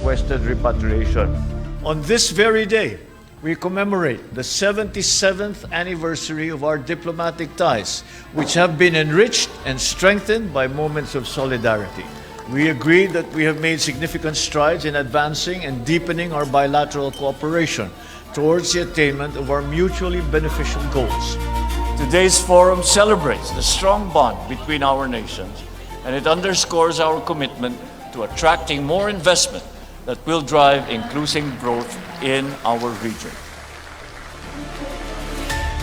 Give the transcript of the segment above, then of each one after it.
requested repatriation. On this very day, we commemorate the 77th anniversary of our diplomatic ties, which have been enriched and strengthened by moments of solidarity. We agree that we have made significant strides in advancing and deepening our bilateral cooperation towards the attainment of our mutually beneficial goals. Today's forum celebrates the strong bond between our nations, and it underscores our commitment to attracting more investment that will drive inclusive growth in our region.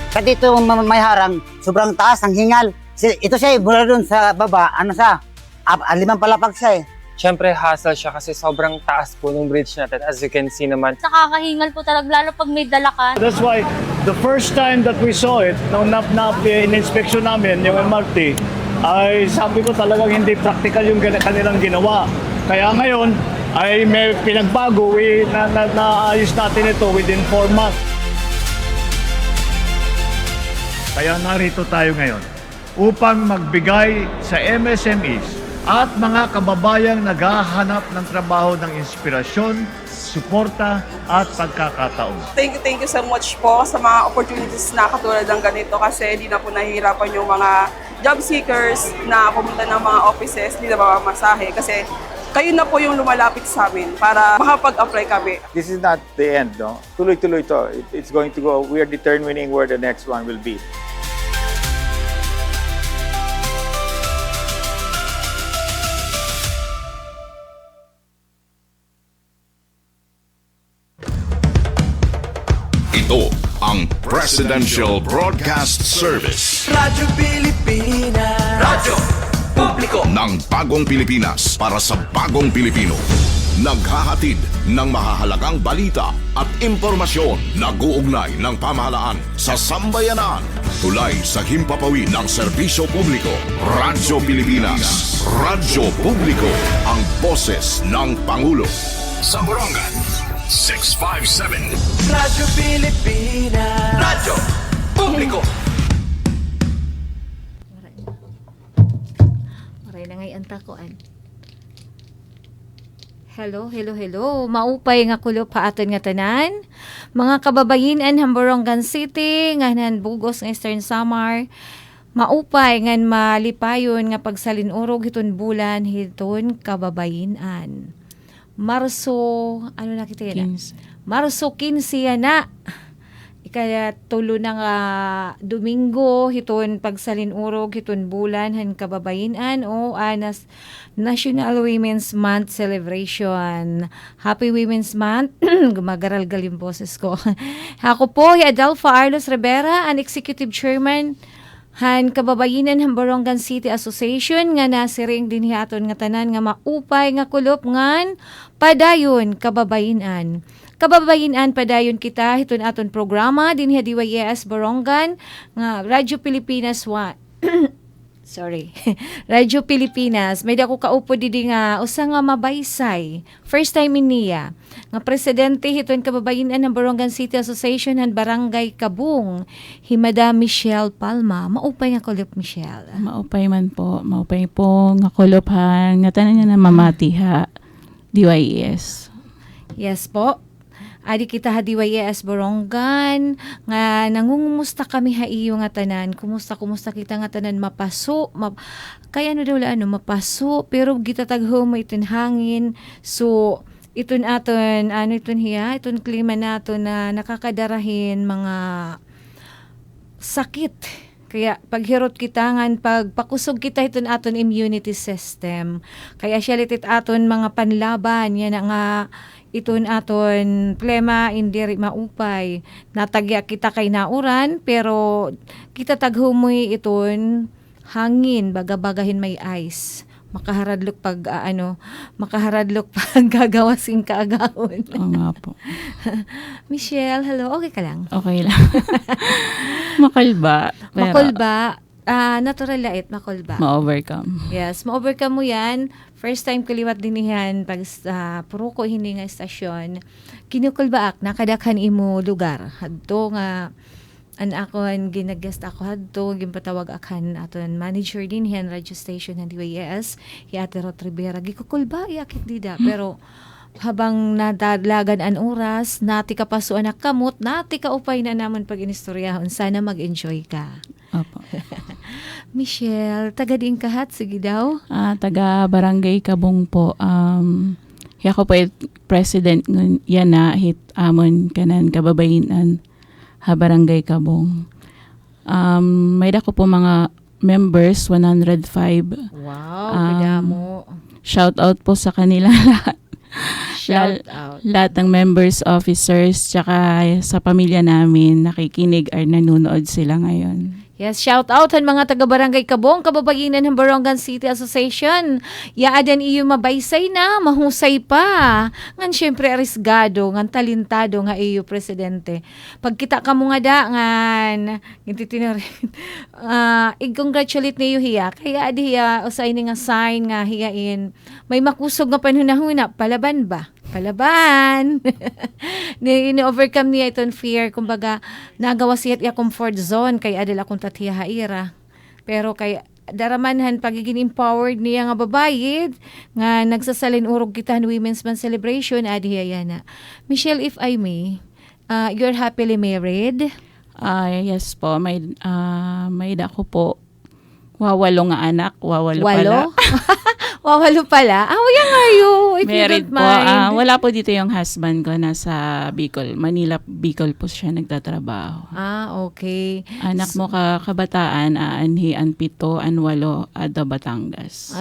Kasi dito may harang, sobrang taas, ang hingal. Ito siya, mula dun sa baba, limang palapag siya eh. Siyempre, hassle siya kasi sobrang taas po ng bridge natin. As you can see naman. Nakakahingal po talaga, lalo pag may dala ka. That's why the first time that we saw it, nung in-inspection namin, yung MRT, ay sabi ko talagang hindi practical yung kanilang ginawa. Kaya ngayon, ay may pinagbago, naayos natin ito within 4 months. Kaya narito tayo ngayon upang magbigay sa MSMEs at mga kababayang naghahanap ng trabaho ng inspirasyon, suporta at pagkakataon. Thank you so much po sa mga opportunities na katulad ng ganito kasi hindi na po nahihirapan yung mga job seekers na pumunta ng mga offices, hindi na mamamasahe kasi kayo na po yung lumalapit sa amin para makapag-apply kami. This is not the end, no? Tuloy-tuloy to. It's going to go. We are determining where the next one will be. Ito ang Presidential Broadcast Service. Radyo Pilipinas. Radyo Publiko ng bagong Pilipinas para sa bagong Pilipino. Naghahatid ng mahahalagang balita at impormasyon na guugnay ng pamahalaan sa sambayanan. Tulay sa himpapawid ng serbisyo publiko. Radyo Pilipinas. Radyo Publiko. Ang boses ng Pangulo. Sa Borongan, 657. Radyo Pilipinas. Radyo Publiko. Maray na ngay antakoan. Hello. Maupay nga kulo pa aton nga tanan. Mga kababayin-an Borongan City, nganan Bugos ng Eastern Samar. Maupay ngan malipayon nga pagsalinurog hiton bulan hiton kababayin-an. Marso, nakita yan? Marso 15 na. Ikaya tulo na nga Domingo, hiton pagsalinurog, hiton bulan, han kababayin-an o anas National Women's Month Celebration. Happy Women's Month. Gumagaral-gal yung boses ko. Ako po, Adelfa Arlos Rivera, ang Executive Chairman han kababayinan han Borongan City Association nga nasiring din hiaton nga tanan nga maupay nga kulop ngan padayon kababayinan. Kababayinan padayon kita hiton aton programa din DYES Borongan nga Radyo Pilipinas Radyo Pilipinas. May dako kaupo didi nga usa nga mabaysay. First time in niya. Nga presidente hiton kababayinan ng Borongan City Association han Barangay Kabung. Himada Michelle Palma. Maupay nga kulop, Michelle. Maupay man po. Maupay po nga kulop han. Nga tanan niya na mamatiha. DYES. Yes po. Adi kita DYES Borongan nga nangungumusta kami iyo nga tanan. Kumusta kita nga tanan mapaso. Kaya mapaso pero gitatagho mo iton hangin. So iton aton iton klima nato na nakakadarahin mga sakit. Kaya paghirot kita ngan pagpakusog kita iton aton immunity system. Kaya siya litit aton mga panlaban yan nga iton aton plema indiri maupay. Natagya kita kay nauran pero kita taghumoy iton hangin bagabagahin may ice. Makaharadlok pag gagawasin kaagahon. Oo nga po. Michelle, hello. Okay ka lang? Okay lang. Makalba. Makulba. Natural lait, makulba. Ma-overcome. Yes, ma-overcome mo yan. First time kaliwat din yan pag puro ko hindi nga estasyon. Kinukulbaak, nakadakhan imo lugar. Hadto nga akon ginagest ako hadto gimpatawag akan aton manager din yan radio station ng DYES Ate Rot Rivera gikukulba iakit dida pero habang nadalagan an oras, nati ka paso anak kamot, nati ka upay na naman pag inistoryahon. Sana mag-enjoy ka. Opo. Michelle, taga diin kahat, sige daw. Taga Barangay Kabong po. Ako po president yan na hit amon kanan kababayinan ha Barangay Kabong. May dako po mga members, 105. Wow, kaya mo. Shout out po sa kanila lahat. Shout out. Lahat ng members, officers, tsaka sa pamilya namin nakikinig or nanonood sila ngayon. Yes, shout out han mga taga-barangay Kabong, kababayinan ng Borongan City Association. Yaadan iyo mabaysay na, mahusay pa. Ngan syempre arisgado, ngan talintado nga iyo presidente. Pagkita ka mo nga da, ngan, i-congratulate niyo hiya. Kaya adi hiya, usay ni nga sign nga hiyain. May makusog nga panhunahuna, palaban ba? Palaban. Ni-overcome niya itong fear. Kumbaga, nagawa siya iya comfort zone kay adal akong tatiya haira. Pero kay daramanhan pagiging empowered niya nga babayid nga nagsasalin urog kita ng Women's Month celebration adiya yana. Michelle, if I may, you're happily married? Yes po, may dako po. Wawalo nga anak, wawalo pala. Wawalo pala? How young are you? If Married you don't mind. po. Wala po dito yung husband ko, nasa Bicol. Manila, Bicol po siya nagtatrabaho. Okay. Anak mo kabataan, anhi, an pito, an walo, ada Batangas.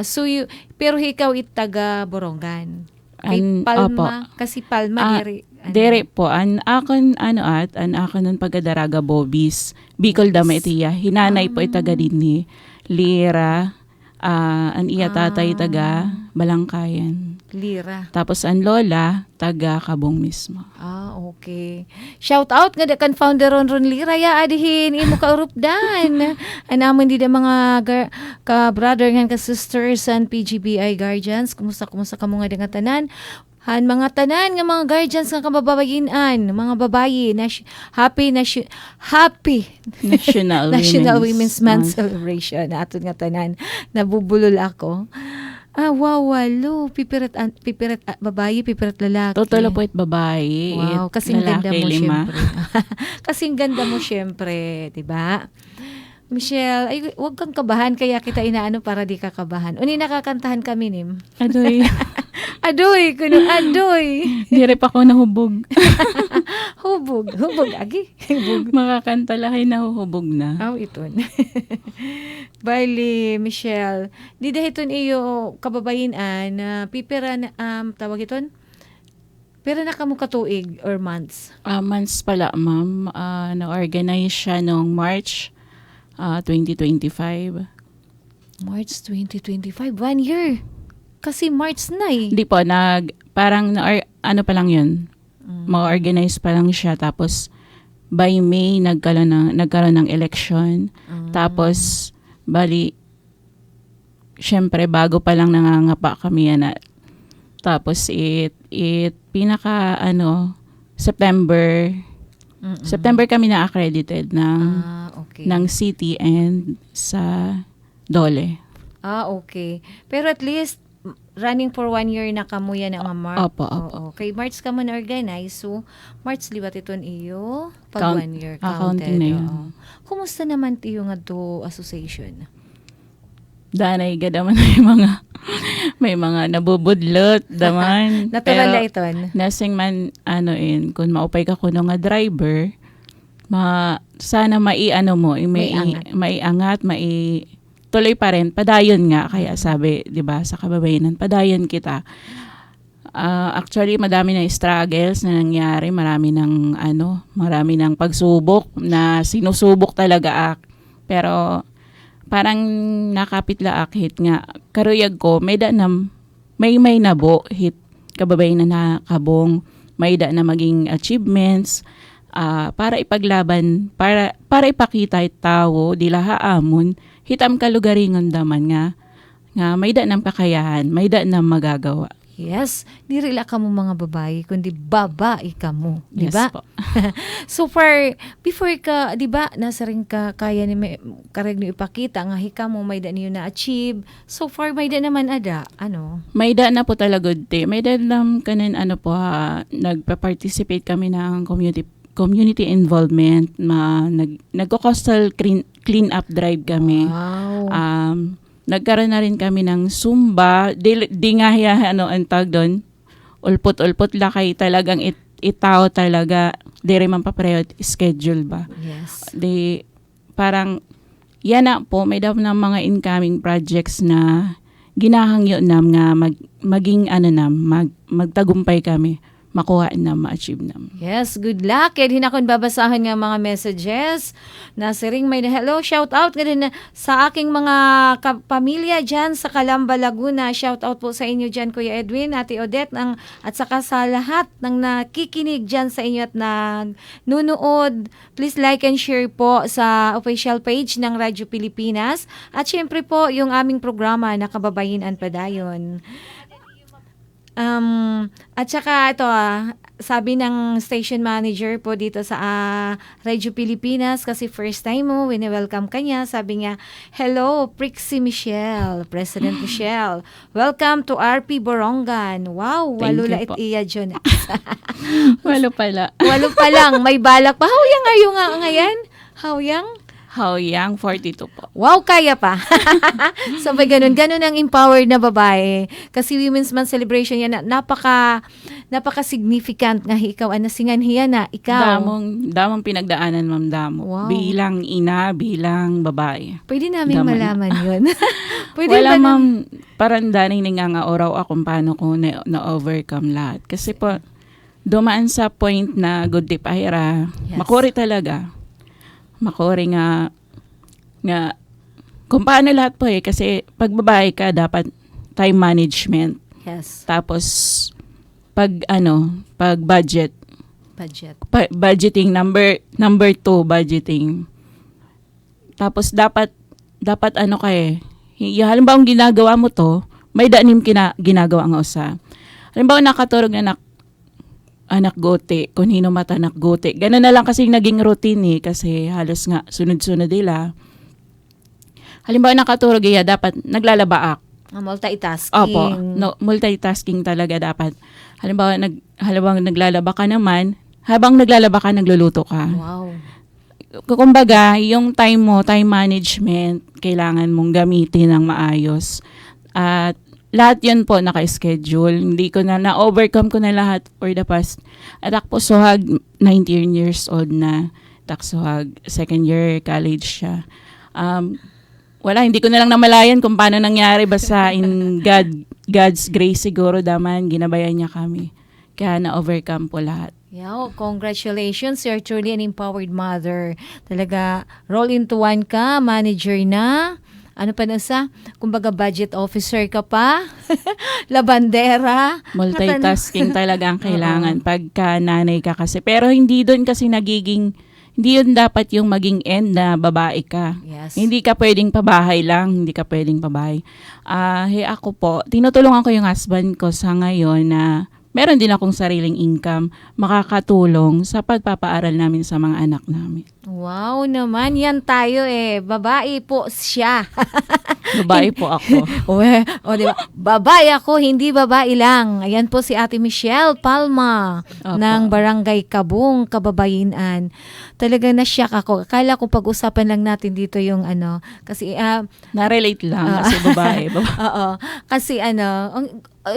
Pero ikaw taga Borongan. Kay Opo. Palma, kasi Palma Dere po, an akon nun pagdaraga Bobis, Bicol dama itiya. Hinanay po itaga din ni Lira, an iya tatay taga Balangkayan. Lira. Tapos ang lola, taga Kabong mismo. Okay. Shout out nga kan founder ron Lira ya adihin imo ka urupdan. Anamon di da mga ka brother ngan ka sisters and PGBI guardians. Kumusta ka mga nga tanan? Han mga tanan nga mga guardians nga kababayinan, mga babayi happy National Women's Month celebration aton nga tanan. Nabubulol ako. Walo. Pipirat babayi, pipirat lalaki. Totoo po it babayi. Wow, kasing ganda mo 5. syempre. Kasing ganda mo syempre, 'di ba? Michelle, ay wag kang kabahan kaya kita inaano para di ka kabahan. Uni nakakantahan kami nim. Adoy. Adoy. Dire pa ko nahubog. Hubog agi. Hubog. Makakanta lahay nahuhubog na. Iton. Bali, Michelle, di dahiton iyo kababayinan na pipira na tawag iton? Pero na kamo katuig or months? Months pala, ma'am. Na-organize siya noong March 2025. March 2025, 1 year. Kasi March na eh. Hindi po, ano pa lang yun. Ma-organize pa lang siya. Tapos, by May, nagkaroon ng election. Tapos, bali, syempre, bago pa lang nangangapa kami yan. Tapos, pinaka, September kami na-accredited ng city and sa DOLE. Okay. Pero at least, running for 1 year na kamo yan ang March. Opo. Kay March ka mo na-organize. So, March liwat iton iyo. Pag 1 year counted. Na yun. Kumusta naman tiyo nga to association? Danay gadaman may mga nabubudlot daman. Natural na iton. Nasing man kung maupay ka kuno nga driver, sana maiangat, tuloy pa rin, padayon nga. Kaya sabi, di ba, sa kababayanan, padayon kita. Actually, madami na struggles na nangyari. Marami ng pagsubok na sinusubok talaga Pero, parang nakapit la hit nga. Karuyag ko, may nabo hit kababayanan na Kabong. May na maging achievements. Para ipaglaban, para ipakita tao, dila haamon, hitam kalugaringon daman nga may da ng kakayahan, may da ng magagawa. Yes, dirila ka mo mga babae, kundi babae ka mo, di Yes ba? po. So before ka, di ba, nasa rin ka, kaya ni kareg ni ipakita, nga hika mo, may da niyo na-achieve. So far, may da naman ada, ano? May da na po talaga, te. May da lang kanin, nagpa-participate kami ng community involvement. Nagko-coastal clean up drive kami. Wow. Nagkaroon na rin kami ng Zumba. Di nga ang tag doon. Ulpot-ulpot lakay talagang itao talaga. Di rin man papareho schedule ba. Yes. Di parang yan na po. May daw na mga incoming projects na ginahangyo nam nga maging magtagumpay kami. Makuha na, ma-achieve na. Yes, good luck. Kaya din akong babasahan nga mga messages. Nasiring may hello, shout out nga din sa aking mga pamilya dyan sa Calamba, Laguna. Shout out po sa inyo dyan, Kuya Edwin, Ate Odette, at saka sa lahat ng nakikinig dyan sa inyo at nanonood. Please like and share po sa official page ng Radyo Pilipinas. At syempre po, yung aming programa na Kababayin Padayon. At saka ito, sabi ng station manager po dito sa Radio Pilipinas, kasi first time mo, wini-welcome ka niya. Sabi niya, hello, Prixie Michelle, President Michelle. Welcome to RP Borongan. Wow, Thank walo you lait po. iya dyan. Walo pala. Walo pa lang, may balak pa. Hawyang ayo nga ngayon? Hawyang? How young? 42 po. Wow, kaya pa. So, may ganun ang empowered na babae. Kasi Women's Month celebration yan, napaka-significant nga ikaw, nasingan hiya na, ikaw. Damong pinagdaanan, Ma'am Damo. Wow. Bilang ina, bilang babae. Pwede namin Damon. malaman yun. Pwede Wala, ba Ma'am, parang daning nga oraw ako kung paano ko na-overcome lahat. Kasi po, dumaan sa point na good tip ahira, Yes. makuri talaga. Makuri nga kung paano lahat po kasi pag babae ka dapat time management, Yes, tapos pag budget budget. budgeting number 2 budgeting, tapos dapat halimbawa ang ginagawa mo to may danim ginagawa nga usa, halimbawa nakaturog na anak gote, kung hino mata anak gote. Ganun na lang kasi naging routine kasi halos nga sunod-sunod nila. Halimbawa nakaturog dapat naglalaba Multitasking. Opo, multitasking talaga dapat. Halimbawa naglalaba ka naman, habang naglalaba ka nagluluto ka. Wow. Kumbaga, yung time management, kailangan mong gamitin ng maayos. At lahat yun po naka-schedule. Hindi ko na-overcome ko na lahat for the past. At ako po suhag, 19 years old na. Taksuhag, second year college siya. Hindi ko na lang namalayan kung paano nangyari. Basta in God's grace siguro daman, ginabayan niya kami. Kaya na-overcome po lahat. Yeah, congratulations. You're truly an empowered mother. Talaga, roll into one ka, manager na. Ano pa nasa? Kumbaga budget officer ka pa. Labandera. Multitasking talaga ang kailangan pagka nanay ka kasi. Pero hindi doon kasi hindi yun dapat yung maging end na babae ka. Yes. Hindi ka pwedeng pabahay lang. Hindi ka pwedeng pabahay. Ako po, tinutulungan ko yung husband ko sa ngayon na meron din akong sariling income, makakatulong sa pagpapaaral namin sa mga anak namin. Wow naman, yan tayo babae po siya. Babae po ako. Diba? Babae ako, hindi babae lang. Ayan po si Ate Michelle Palma Opo. ng Barangay Kabung, Kababayinan. Talaga na-shock ako. Akala ko pag-usapan lang natin dito yung kasi Na-relate lang kasi babae. oo. Kasi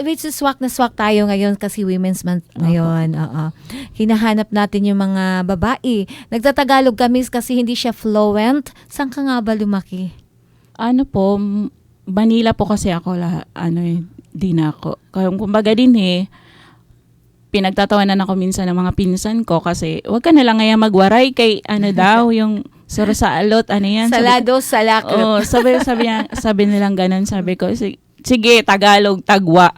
which is swak na swak tayo ngayon kasi Women's Month ngayon. Oo. Hinahanap natin yung mga babae. Nagtatagalog kami kasi hindi siya fluent. Saan ka nga ba lumaki? Manila po kasi ako di na ako. Kumbaga din pinagtatawanan ako minsan ng mga pinsan ko kasi wag ka na lang ngayon magwaray kay daw yung suro sa alot, yan. Salado, salakot. Sabi nilang ganun, sabi ko, sige, Tagalog, tagwa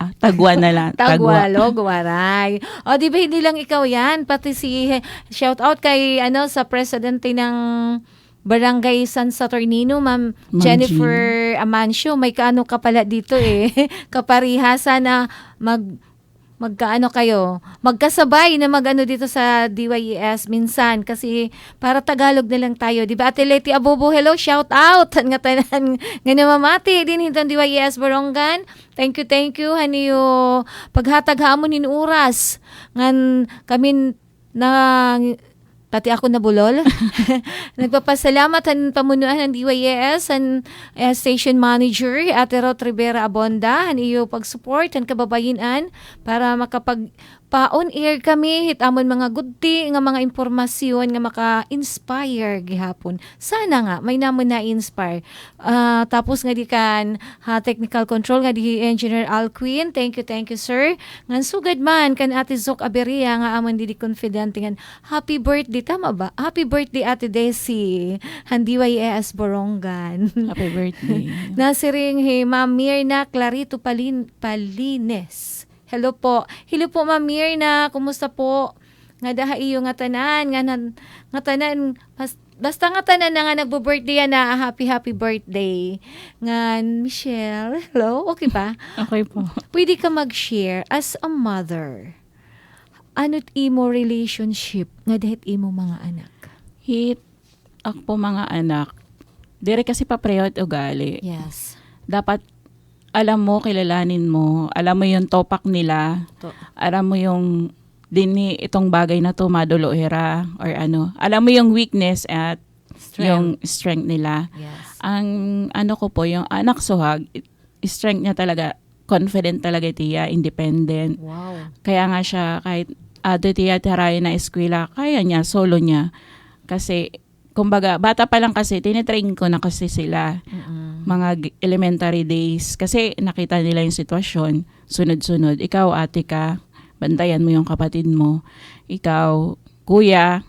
na lang. Tagwalog, waray. Di ba hindi lang ikaw yan? Pati shout out kay sa presidente ng Barangay San Saturnino, Ma'am Ma'am Jennifer Amancio. May kaano ka pala dito eh. Kaparihasa na magkaano kayo, magkasabay na magano dito sa DYES minsan kasi para Tagalog na lang tayo. Di ba? Ate Leti Abobo, hello, shout out. Nga tanan, nga namamati din hintan DYES Borongan. Thank you. Haniyo, paghatag hamon in oras. Ngan kami na pati ako nabulol. Nagpapasalamat ang pamunuan ng DYES and station manager Ate Rot Rivera Abonda ang iyo pag-support ang kababayan para makapag pa-on air kami hitamon mga gudti nga mga impormasyon nga maka-inspire gihapon. Sana nga may namon na-inspire. Tapos nga di kan technical control nga di Engineer Alquin. Thank you sir. Ngan sugad man kan Ate Zok Aberia nga amon di confident ngan happy birthday tama ba? Happy birthday Ate Desi. Handi YES Borongan. Happy birthday. Nasiring Ma'am Mirna Clarito Palines. Hello po, Ma'am Mirna. Kumusta po? Nga daha iyo nga tanan, nga tanan, basta nga tanan na nga nagbo-birthday na, happy birthday. Nga Michelle, hello? Okay ba? Okay po. Pwede ka mag-share as a mother. Ano't imo relationship nga dahit imo mga anak? Ako po mga anak, dire kasi papreho at ugali. Yes. Dapat alam mo, kilalanin mo, alam mo yung topak nila, alam mo yung itong bagay na to maduloera or ano. Alam mo yung weakness at yung strength nila. Yes. Ang ano ko po, yung anak suhag, strength niya talaga, confident talaga tiya, independent. Wow. Kaya nga siya, kahit tiya tirayan na eskwela, kaya niya, solo niya. Kasi, kumbaga, bata pa lang kasi, tinitrain ko na kasi sila. Mga elementary days. Kasi nakita nila yung sitwasyon, sunod-sunod. Ikaw, ate ka, bantayan mo yung kapatid mo. Ikaw, kuya,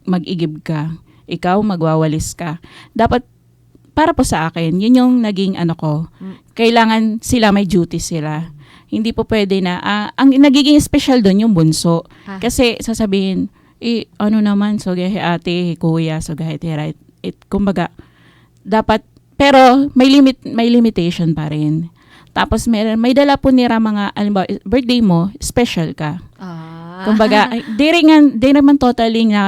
mag-igib ka. Ikaw, magwawalis ka. Dapat, para po sa akin, yun yung naging ano ko. Kailangan sila, may duty sila. Hindi po pwede na, ang nagiging special doon yung bunso. Kasi sasabihin, ano naman, so gahe ate, kuya, so gahe tira. Kumbaga, dapat, pero may limitation pa rin. Tapos may dala po nila mga, alimbawa, birthday mo, special ka. Kumbaga, di naman totally na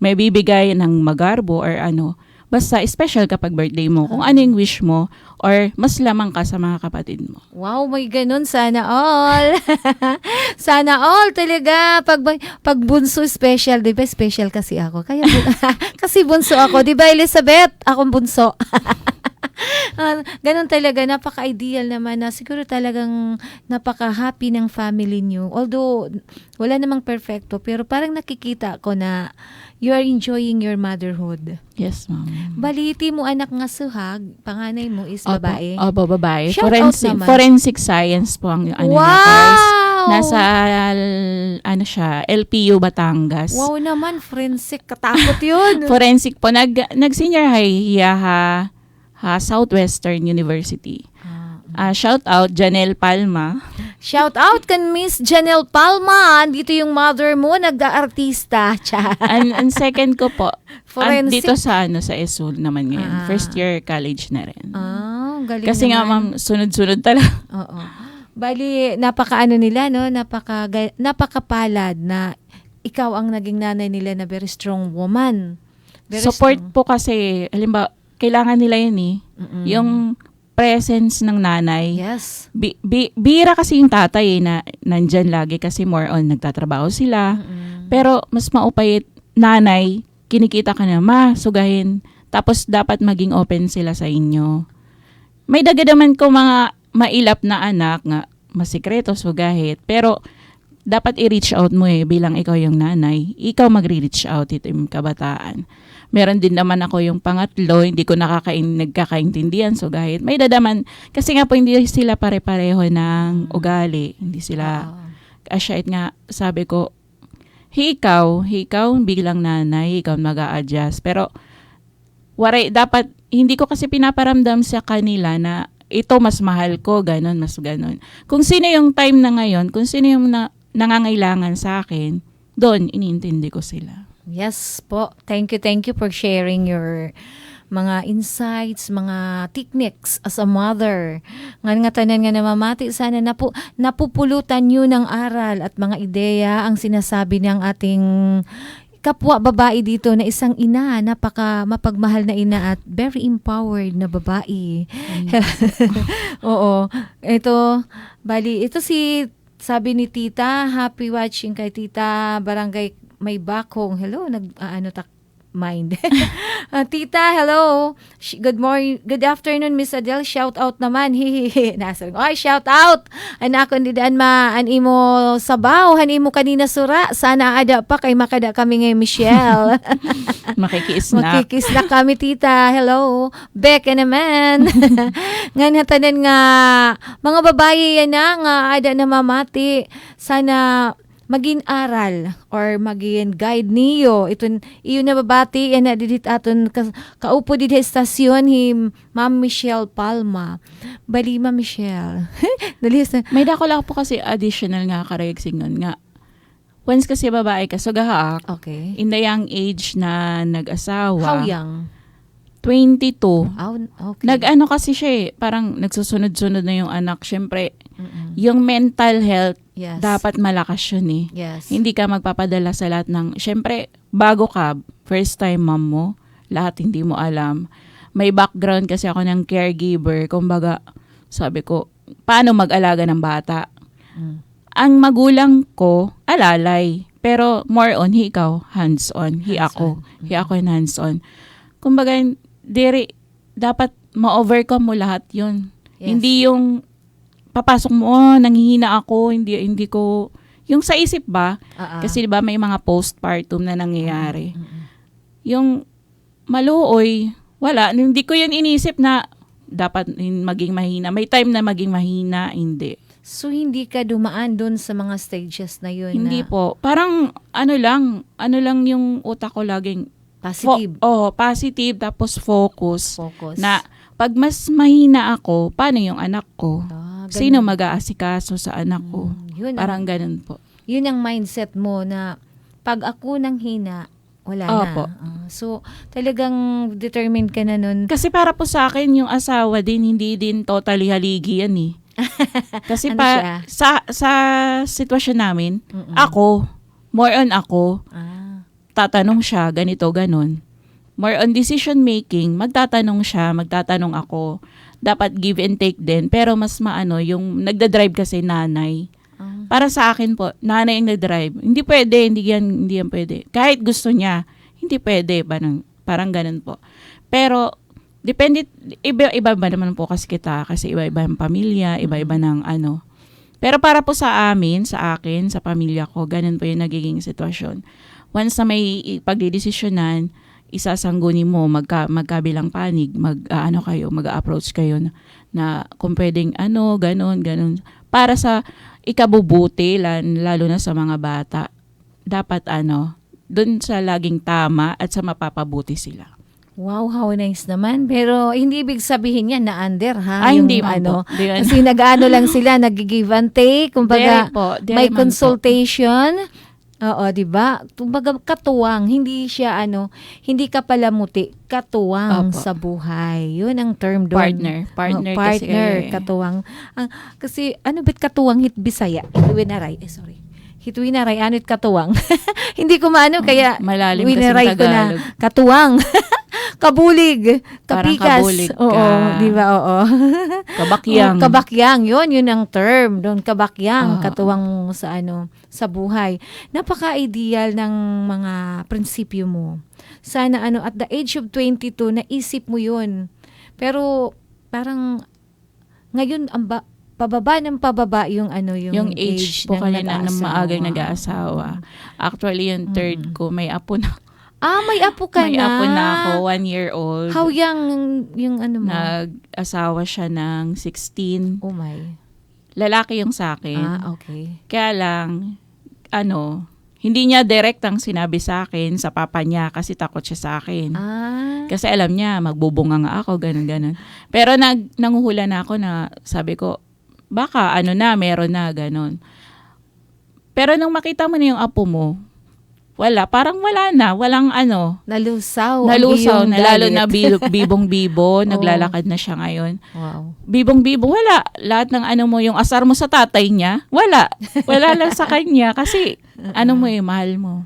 may bibigay ng magarbo or ano. Basta special kapag birthday mo. Kung ano yung wish mo or mas lamang ka sa mga kapatid mo. Wow, may ganun. Sana all. Sana all talaga. Pag bunso special, di ba? Special kasi ako. Kaya kasi bunso ako. Di ba, Elizabeth? Akong bunso. Ganun talaga, napaka-ideal naman na siguro talagang napaka-happy ng family niyo. Although, wala namang perfecto, pero parang nakikita ko na you are enjoying your motherhood. Yes, ma'am. Baliti mo anak nga suhag, panganay mo is babae. Opo, babae. Shout out naman. Forensic science po ang ano Wow! na course. Nasa, siya, LPU Batangas. Wow naman, forensic. Katakot yun. Forensic po. Nag-senior high Southwestern University. Shout out, Janelle Palma. Shout out kan Miss Janelle Palma. Dito yung mother mo, nag-aartista. And second ko po, Forensic. dito sa SUL naman ngayon. First year college na rin. Galing Kasi nga naman. ma'am, sunod-sunod talaga. Oo. Bali, napakaano nila, no? Napakapalad na ikaw ang naging nanay nila na very strong woman. Very Support strong. po kasi, halimbawa, kailangan nila yun eh. Yung presence ng nanay. Yes. Bira kasi yung tatay na nandyan lagi kasi more on nagtatrabaho sila. Pero mas maupay nanay, kinikita ka na, sugahin. Tapos dapat maging open sila sa inyo. May dagadaman ko mga mailap na anak nga, masikreto, sugahit. Pero dapat i-reach out mo bilang ikaw yung nanay. Ikaw magre-reach out ito yung kabataan. Meron din naman ako yung pangatlo, hindi ko nagkakaintindihan, so kahit may dadaman, kasi nga po hindi sila pare-pareho ng ugali, hindi sila, asyait nga, sabi ko, ikaw bilang nanay, ikaw mag-a-adjust, pero, dapat, hindi ko kasi pinaparamdam sa kanila na, ito mas mahal ko, ganon, mas ganon. Kung sino yung time na ngayon, kung sino yung nangangailangan sa akin, doon, iniintindi ko sila. Yes po. Thank you for sharing your mga insights, mga techniques as a mother. Nga tanan nga namamati, sana napupulutan nyo ng aral at mga ideya ang sinasabi ng ating kapwa babae dito na isang ina, napaka mapagmahal na ina at very empowered na babae. Oo. Ito sabi ni Tita, happy watching kay Tita Barangay May Bakong. Hello, mind. Tita, hello. Good morning. Good afternoon, Miss Adele. Shout out naman. Hihihi. Ay, shout out. Anakon didaan imo sabaw. Imo kanina sura. Sana ada pa kay makada kami ngay Michelle. Makikisnap. Makikisnap kami, Tita. Hello. Becca naman. Nga natanan nga mga babae yan nga ada na mamati. Sana maging aral or maging guide niyo iyon na babati na didit aton kaupo didit estasyon Ma'am Michelle Palma. Bali Ma'am Michelle. May dako lang po kasi additional nga karayagsingon nga. Once kasi babae ka, so gahaak, Okay. in the young age na nag-asawa. How young? 22. Oh, okay. Nag-ano kasi siya parang nagsusunod-sunod na yung anak. Siyempre, yung mental health, Yes. dapat malakas yun eh. Yes. Hindi ka magpapadala sa lahat ng, siyempre, bago ka, first time mom mo, lahat hindi mo alam. May background kasi ako ng caregiver. Kumbaga, sabi ko, paano mag-alaga ng bata? Ang magulang ko, alalay. Pero more on, ikaw, hands-on. Ako yung hands-on. Kumbaga, dapat ma-overcome mo lahat yun. Yes. Hindi yung papasok mo, nanghihina ako, hindi ko, yung sa isip ba, kasi diba may mga postpartum na nangyayari. Yung maluoy, wala, hindi ko yun inisip na dapat maging mahina. May time na maging mahina, hindi. So, hindi ka dumaan dun sa mga stages na yun? Hindi na po. Parang ano lang yung utak ko laging positive? Positive tapos focus. Focus. Na pag mas mahina ako, paano yung anak ko? Ganun. Sino mag-aasikaso sa anak ko? Yun Parang ganun po. Yun ang mindset mo na pag ako nang hina, wala Opo. na. So, talagang determined ka na nun. Kasi para po sa akin, yung asawa din, hindi din totally haligi yan eh. Kasi Ano siya? sa sitwasyon namin, ako, more on ako, tatanong siya, ganito, ganun. More on decision making, magtatanong siya, magtatanong ako. Dapat give and take din. Pero mas maano, yung nagdadrive kasi nanay. Para sa akin po, nanay ang nagdadrive. Hindi pwede, hindi yan pwede. Kahit gusto niya, hindi pwede. Parang ganun po. Pero, depende, iba ba naman po kasi kita. Kasi iba-iba ang pamilya, iba-iba ng ano. Pero para po sa amin, sa akin, sa pamilya ko, ganun po yung nagiging sitwasyon. Once na may pagdidesisyonan, isasangguni mo, magkabilang panig, mag-approach kayo na kung pwedeng ganun. Para sa ikabubuti, lalo na sa mga bata, dapat dun sa laging tama at sa mapapabuti sila. Wow, how nice naman. Pero hindi ibig sabihin yan na under, ha? Ay, hindi man po. Di yun. Kasi lang sila, nag-give and take. Kumbaga, may consultation. Oo, di ba? Kumbaga, katuwang. Hindi siya, hindi ka palamuti. Katuwang sa buhay. Yun ang term doon. Partner Partner, kasi. katuwang. Kasi, ba't katuwang hit Bisaya? Hitwinaray. Hitwinaray, anit katuwang. Hindi ko kaya malalim winaray kasing ko na Tagalog. katuwang. Kabulig, Parang kapikas. kabulig ka. Oo, di ba? Oo. Kabakyang. Kabakyang, yun ang term doon, kabakyang, katuwang sa sa buhay. Napaka-ideal ng mga prinsipyo mo. Sana at the age of 22 naisip mo yun. Pero parang ngayon pababa yung yung age po ng kanina ng maagang nag-aasawa. Actually, yung third ko, may apo na. May apo ka May na. apo na ako, 1 year old. How young yung mo? Nag-asawa siya ng 16. Oh my. Lalaki yung sa akin. Okay. Kaya lang, hindi niya direct ang sinabi sa akin, sa papa niya, kasi takot siya sa akin. Kasi alam niya, magbubunga nga ako, ganun. Pero nanguhula na ako na sabi ko, baka meron na, ganun. Pero nung makita mo na yung apo mo, wala, parang wala na, walang Nalusaw. ang nalusaw iyong na, lalo galit. na bibong-bibo, naglalakad na siya ngayon. Wow. Bibong-bibo, wala. Lahat ng mo, yung asar mo sa tatay niya, wala. Wala lang sa kanya kasi mahal mo.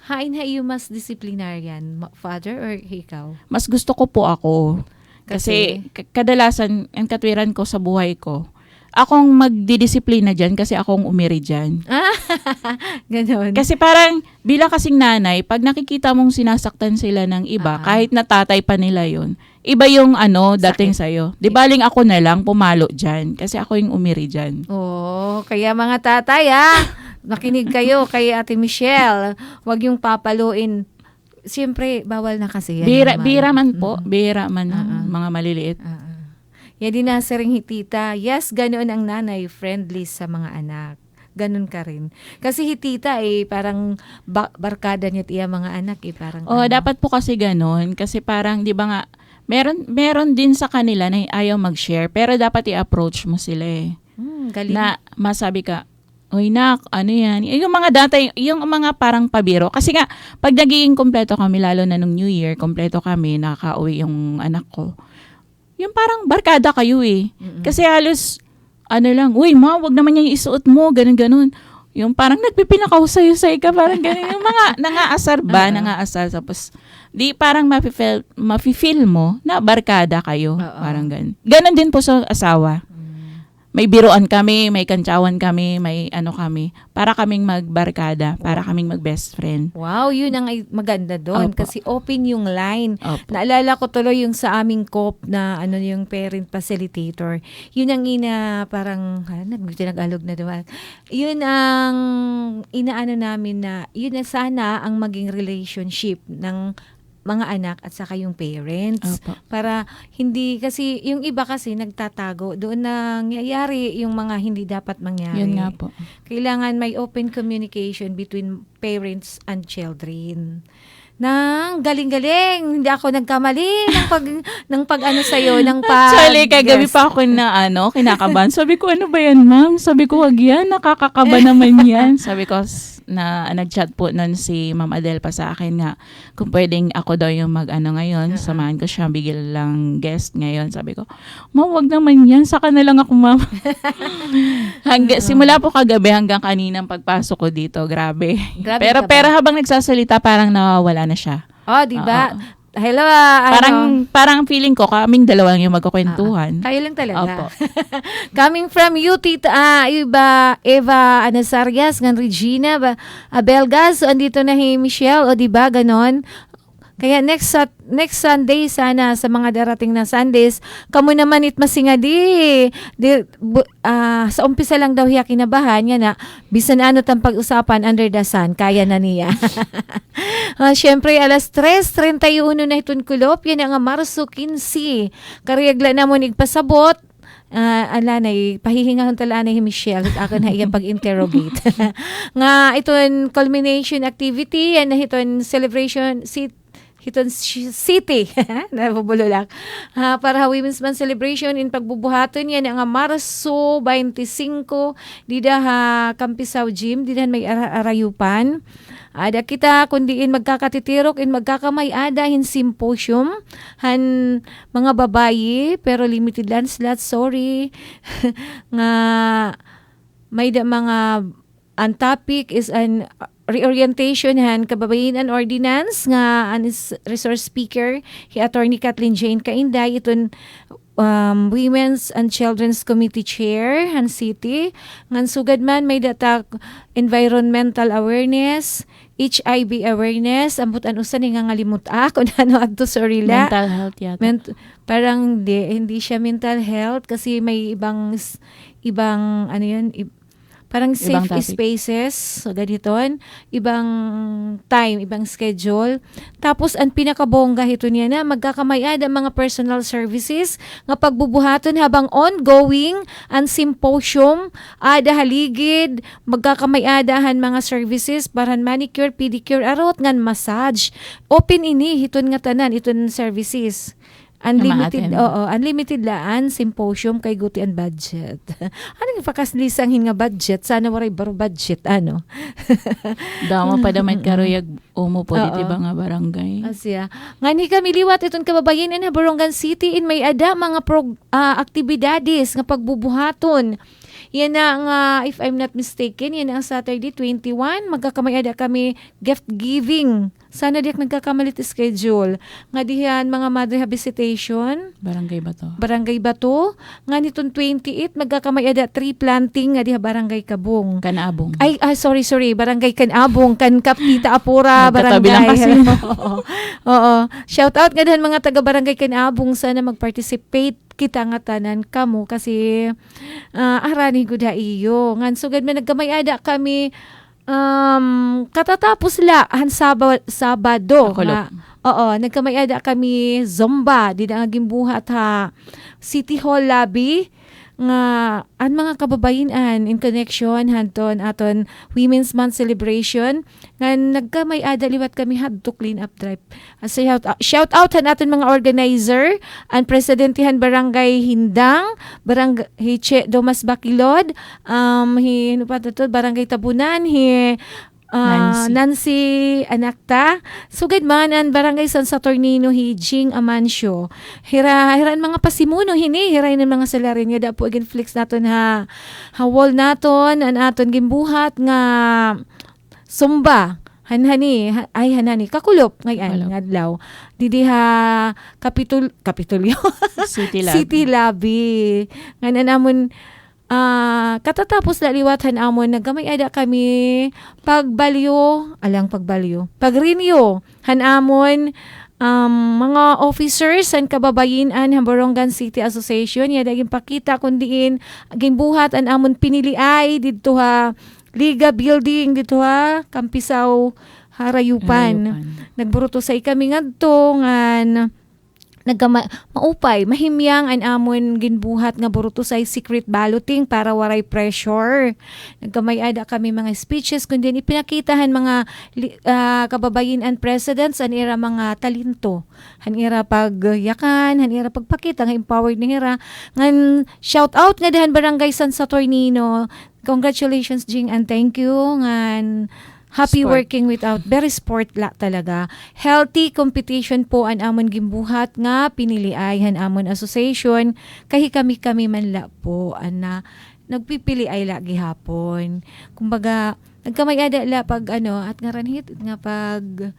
Hain yung mas disciplinarian, father or ikaw? Mas gusto ko po ako. Kasi kadalasan, ang katwiran ko sa buhay ko, akong magdidisiplina dyan kasi akong umiri dyan. Ganon. Kasi parang bilang kasing nanay, pag nakikita mong sinasaktan sila ng iba, kahit na tatay pa nila yon, iba yung dating sa'yo. Di baling ako na lang pumalo dyan kasi ako yung umiri dyan. Oh, kaya mga tatay nakinig kayo kay Ate Michelle. Huwag yung papaluin. Siyempre, bawal na kasi yan. Bira man po. Bira man mga maliliit. Yan din na sering hitita. Yes, ganoon ang nanay, friendly sa mga anak. Ganun ka rin. Kasi hitita parang barkada niya tiya mga anak parang Dapat po kasi ganun. Kasi parang, di ba nga, meron din sa kanila na ayaw mag-share. Pero dapat i-approach mo sila galing. Na masabi ka, uy nak, ano yan? Yung mga dati, yung mga parang pabiro. Kasi nga, pag nagiging kompleto kami, lalo na nung New Year, kompleto kami, nakaka-uwi yung anak ko. Yung parang barkada kayo Kasi halos, lang, uy ma, wag naman yung isuot mo, ganun-ganun. Yung parang nagpipinakausay-usay ka, parang ganun. Yung mga nangaasar ba, nangaasar. Tapos, di parang mafe-feel mo na barkada kayo. Parang ganun. Ganun din po sa asawa. May biruan kami, may kantsawan kami, may kami. Para kaming magbarkada, para kaming mag-best friend. Wow, yun ang maganda doon. Opo. Kasi open yung line. Opo. Naalala ko tuloy yung sa aming COP na yung parent facilitator. Yun ang parang, nag-alog na naman. Yun ang inaano namin na, yun na sana ang maging relationship ng mga anak at saka yung parents. Opo. Para hindi, kasi yung iba kasi nagtatago. Doon nangyayari yung mga hindi dapat mangyari. Yun nga po. Kailangan may open communication between parents and children. Nang galing-galing, hindi ako nagkamali ng pag sa'yo, ng pag... Actually, kagabi pa ako na kinakabahan. Sabi ko, ano ba yan, ma'am? Sabi ko, wag yan, nakakakaba naman yan. Sabi ko, nag-chat po nun si Ma'am Adele pa sa akin nga, kung pwedeng ako daw yung ngayon, samahan ko siya, bigil lang guest ngayon. Sabi ko, ma'am, wag naman yan, saka na lang ako, ma'am. Simula po kagabi hanggang kaninang pagpasok ko dito, grabe. Pero habang nagsasalita, parang nawawala na siya. Oh, di ba? Hello, Parang feeling ko kaming dalawa yung magkukwentuhan. Kayo lang talaga. Opo. Coming from you, Tita Eva Anasarias, ng Regina Belgas, so andito na Michelle, o di ba ganon? Kaya next Sunday sana, sa mga darating na Sundays, kamo naman masingadi. Sa umpisa lang daw hiya kinabahan niya na bisan ano tang pag-usapan under the sun, kaya na niya. Siyempre, alas 3:31 na itong kulop, yan ang Marso 15. Kariyagla na mo igpasabot, alanay, pahihingahon tala na Michelle at akin na iyang pag-interrogate. Nga iton culmination activity, yan na iton celebration, Hiton City, nabubulolak. Para Women's Month celebration in pagbubuhaton yan ang Marso 25, dida Kampisaw Gym, didan may arayupan. Ada kita kundiin magkakatitirok in magkakamay-ada hin symposium han mga babayi pero limited lang slot, sorry. Nga may mga ang topic is an reorientation han kababayinan ordinance nga an resource speaker hi Attorney Kathleen Jane Kainday iton Women's and Children's Committee Chair han city ngan sugad man may data environmental awareness, HIV awareness, ambot usan nga ngalimut kung ano adto sorila. Mental health yata. Parang hindi siya mental health kasi may ibang ano yun, parang safe spaces, so ganiton, ibang time, ibang schedule. Tapos ang pinakabongga ito niya na magkakamayada mga personal services nga pagbubuhaton habang ongoing ang symposium, ada haligid, magkakamayadahan mga services paran manicure, pedicure, arot ngan massage. Open ini hiton nga tanan iton services. Unlimited, ma-attend. unlimited laan, symposium kay guti ang budget. Ano yung pakaslisanghin nga budget? Sana waray baro budget, ano? Damo pa damay karuyag umo po dito Oo. ba nga barangay. Asya. Nga ni kami liwat itong kababayan in Haborongan City in may ada mga aktibidades nga pagbubuhaton. Yan na nga, if I'm not mistaken, yan na ang Saturday 21. Magkakamay ada kami gift giving. Sana diyak nagkakamalit schedule. Nga diyan mga Madre visitation. Barangay ba to? Barangay Bato. Nga nitong 28, magkakamay ada tree planting nga diha Barangay Kabong. Kanaabong. Ay, sorry. Barangay Kanabong, Kapita Apura, Magkatabi Barangay. lang kasi. Oo. Shout out nga din mga taga Barangay Kanabong, sana mag-participate kita nga tanan kamo kasi arani gud iyo. Ngan sugad man nagkamay ada kami katatapos han Sabado Kakulop. nagkamay ada kami Zumba di na nga gimbuhat ha City Hall lobby nga ang mga kababayan in connection hanton aton Women's Month celebration nga nagkamay ada liwat kami hadto clean up drive. Shout out han aton mga organizer ang presidentihan Barangay Hindang, Barangay Che Domas Bakilod, Barangay Tabunan, Nancy Anakta, sugad man ang Barangay San Saturnino Hijing Amancio. Hiraan mga pasimuno hirain ng mga salarin nga dapo again flex naton ha wall naton an aton gimbuhat nga Sumba. Hanhani kakulop ngayon adlaw. Didi ha Kapitulyo. City Lab. City Lobby. Nga namon katatapos na liwatan amon nagkamay ada kami pagrenew han amon mga officers and kababayin-an Haborongan City Association ya daging pakita kundiin gimbuhat an amon piniliay didto ha Liga Building dito ha Kampisaw Harayupan. Nagburuto sa kami ngadto ngan maupay mahimyang an amon ginbuhat nga buruto sa secret balloting para waray pressure. Nagkamay ada kami mga speeches kundi ipinakitahan mga kababayin and presidents an ira mga talento. Han ira pagyakan, han ira pagpakita nga empowered ni ira. Ngan shout out nga dahan Barangay San Saturnino. Congratulations Jing and thank you ngan happy Sport. working without very sport la talaga. Healthy competition po an amon gimbuhat nga piniliay han amon association kahi kami man la po ana nagpipili ay la gihapon. Kumbaga nagkamay ada la pag at ngaranhit nga pag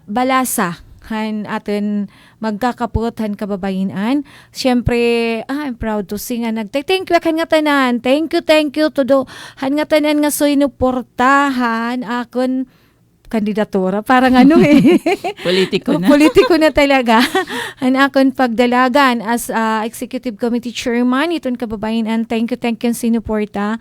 balasa han atin magkakapot han kababayan. Siyempre, I'm proud to sing nga thank you kan nga tanan. Thank you to do han nga tanan nga sinuportahan akon kandidatura parang Politiko na. Politiko na talaga. Han akon pagdalagan as executive committee chairman iton kababayan. Thank you sinuporta.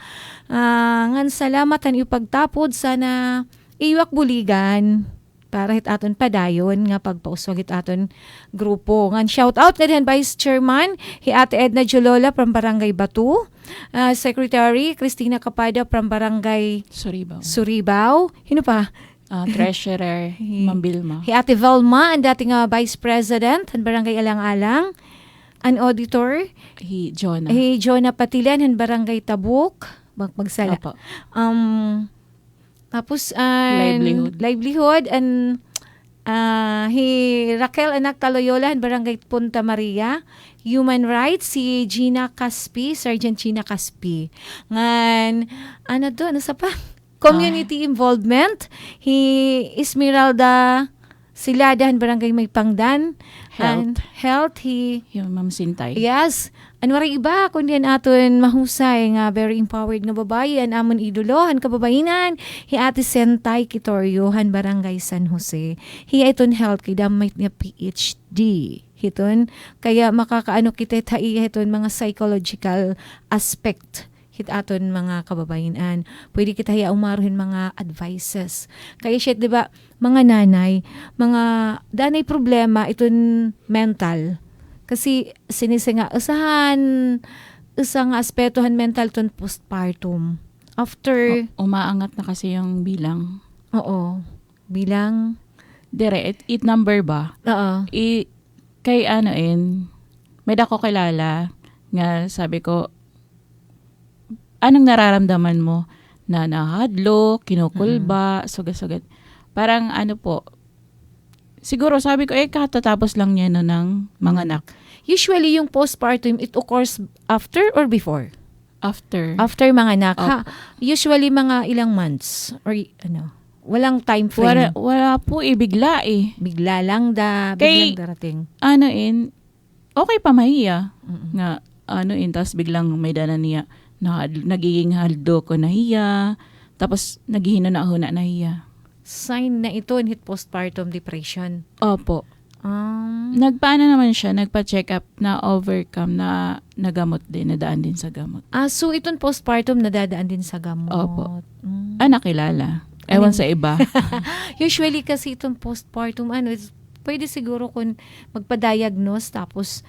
Ngan salamat han ipagtapod sana iwak buligan para hit aton padayon nga pagpauswag hit aton grupo. Ngan shout out na din Vice Chairman Ate Edna Jolola from Barangay Batu, Secretary Cristina Capada from Barangay Suribao. Hino pa? Treasurer Ma'am Bilma. Ate Velma, ang dating Vice President ng Barangay Alang-Alang. An auditor Jonah Patilan ng Barangay Tabuk. Magsala. Opo. Tapos livelihood and Raquel Anak Taloyola Barangay Punta Maria. Human Rights si Sergeant Gina Caspi. Ngan ano sa pa? Community involvement Esmeralda Siladahan Barangay May Pangdan. Health yung Ma'am Sintay. Yes. Anwari iba, kundi aton mahusay nga very empowered nga babae, an amon idolo, han kababainan, Ate Sentay Kitorio, han Barangay San Jose. Iton health, kidamit nga PhD. Hiton, kaya makakaano kita hiton mga psychological aspect hit aton mga kababayan. Pwede kita umaruhin mga advices. Kaya siya, di ba, mga nanay, mga danay problema, iton mental. Kasi sinisinga, usang aspetuhan mental ton postpartum. After... umaangat na kasi yung bilang. Oo. Bilang... Dire, it number ba? Oo. kay may dako kilala nga sabi ko, anong nararamdaman mo? Na nahadlo, kinukulba, sugat-sugat. Parang po, siguro sabi ko, katatapos lang niya ng mga anak. Usually, yung postpartum, it occurs after or before? After. After mga anak. Usually, mga ilang months or walang time frame. Wala po, bigla Bigla lang biglang darating. Okay pa mahiya. Nga, tas biglang may dana niya. Nagiging haldo ko nahiya. Tapos, naghihina na ako na nahiya. Sign na ito in postpartum depression. Opo. Nagpaano naman siya, nagpa-check up na overcome na nagamot din, nadaan din sa gamot. So itong postpartum nadadaan din sa gamot. Opo. Nakilala. Ewan sa iba. Usually kasi itong postpartum, pwede siguro kung magpa-diagnose tapos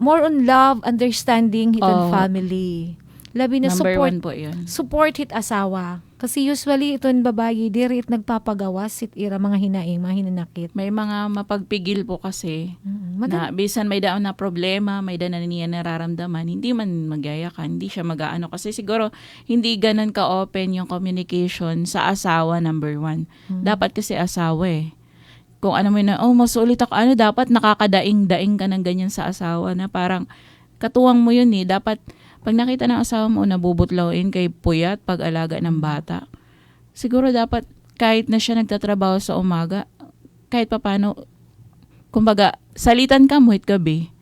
more on love, understanding hitong family. Labi na Number support. 1 po yun. Support hit asawa. Kasi usually itong babae, dirit nagpapagawas, ira mga hinaing, mga hinanakit. May mga mapagpigil po kasi na bisan may daan na problema, may daan na niya nararamdaman, hindi man magyayakan, hindi siya mag-aano. Kasi siguro hindi ganun ka-open yung communication sa asawa, number 1. Dapat kasi asawa Kung mo na, masulit ako, dapat nakakadaing-daing ka ng ganyan sa asawa na parang katuwang mo yun Dapat pag nakita ng asawa mo, nabubutlawin kay puyat pag-alaga ng bata. Siguro dapat kahit na siya nagtatrabaho sa umaga, kahit papano, kumbaga, salitan ka muhit gabi.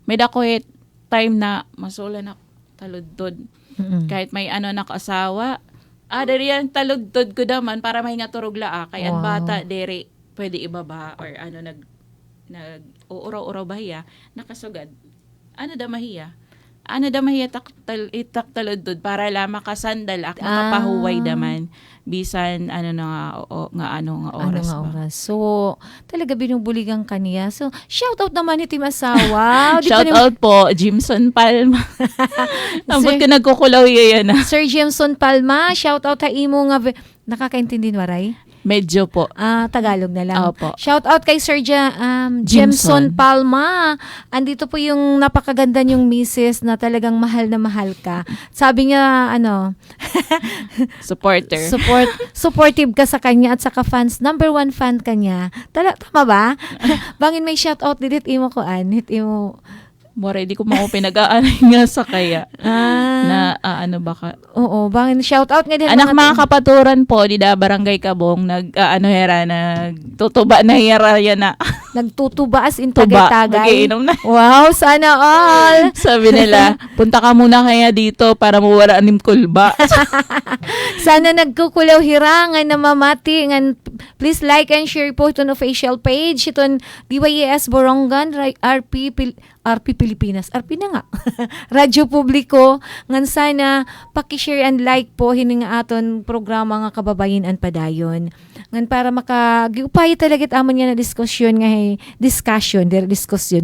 May dako time na masula na taludtod. Kahit may nakasawa, dari yan taludtod ko daman para may nga turugla kay ang bata, dere, pwede ibaba or uuraw-uraw bahiya, nakasugad. Mahiya? Itaktaludtod para lamang kasandal ak makapahuway daman bisan nga oras ba. So talaga binubuligan kaniya. So shout out naman ni Tim Asawa. Shout out po Jimson Palma. Ambot ka nagkukulaw yan Sir Jimson Palma, shout out imo nga nakakaintindi waray? Medyo po. Tagalog na lang. Opo. Shout out kay Sir Jimson Palma. Andito po yung napakaganda niyong misis na talagang mahal na mahal ka. Sabi niya, supporter. Supportive ka sa kanya at saka fans. Number 1 fan ka niya. Tama ba? Bangin may shout out didit imo ko hit imo. Mora, di ko pinag-aanay nga sa kaya. Na baka. Oo, bangin shout out nga din. Anak mga kapaturan po, Barangay Kabong, nagtutuba na yan na. Nagtutuba as in Tuba, tagay-tagay. magiinom na. Wow, sana all. Sabi nila, punta ka muna kaya dito para mawala nim kulba. Sana nagkukulaw hirangan na mamati. Please like and share po itong official page. Itong DYES Borongan, RP Pilipinas. RP na nga. Radyo Publiko. Ngan sana paki-share and like po hininga aton programa nga Kababayin-an Padayon. Ngan para giupay talaga amon nga na diskusyon nga discussion.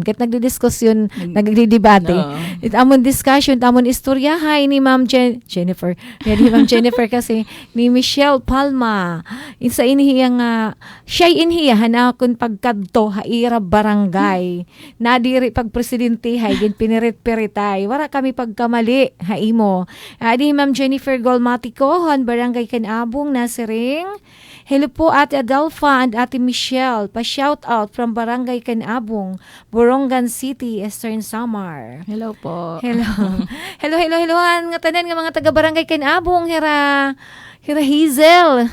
Kahit nagdidiskusyon, nagdidebate. It amon discussion, amon istorya ni Ma'am Jennifer. Ni Ma'am Jennifer kasi ni Michelle Palma. Isa inihiya nga siya inihiya hanakon pagkadto haira barangay. Nadiri pag presidente gin pinirit-piritay. Wala kami pagkamali haimo. Adi Ma'am Jennifer Golmatico, Barangay Canabong, Nasiring. Hello po Ate Adelpha and Ate Michelle. Pa-shout out from Barangay Canabong, Borongan City, Eastern Samar. Hello po. Hello. Hello. Nga tanan nga mga taga Barangay Canabong, Hira Hazel.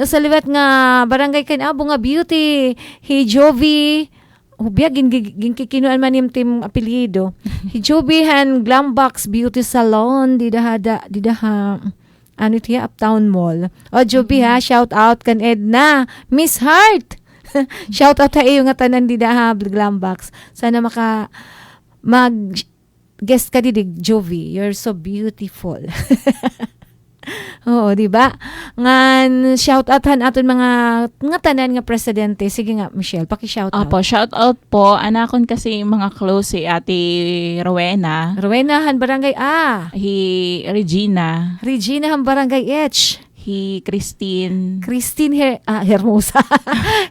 Sa liwat nga Barangay Canabong nga beauty. Hey Jovi. Biya, ginkikinuan man yung team apelyido. Hey Jovi han Glambox Beauty Salon. Didaha Uptown Mall. Jovi shout out kan Edna. Miss Heart. Shout out tayo nga tanan didaha Glambox. Sana mag-guest ka didig, Jovi. You're so beautiful. Oo, di ba? Ngan shout outan aton mga tanan nga presidente. Sige nga, Michelle, paki-shout out. Apo, shout out po. Anakon kasi mga close si Ate Rowena. Rowena han Barangay A. Regina. Regina han Barangay H. Christine. Hermosa.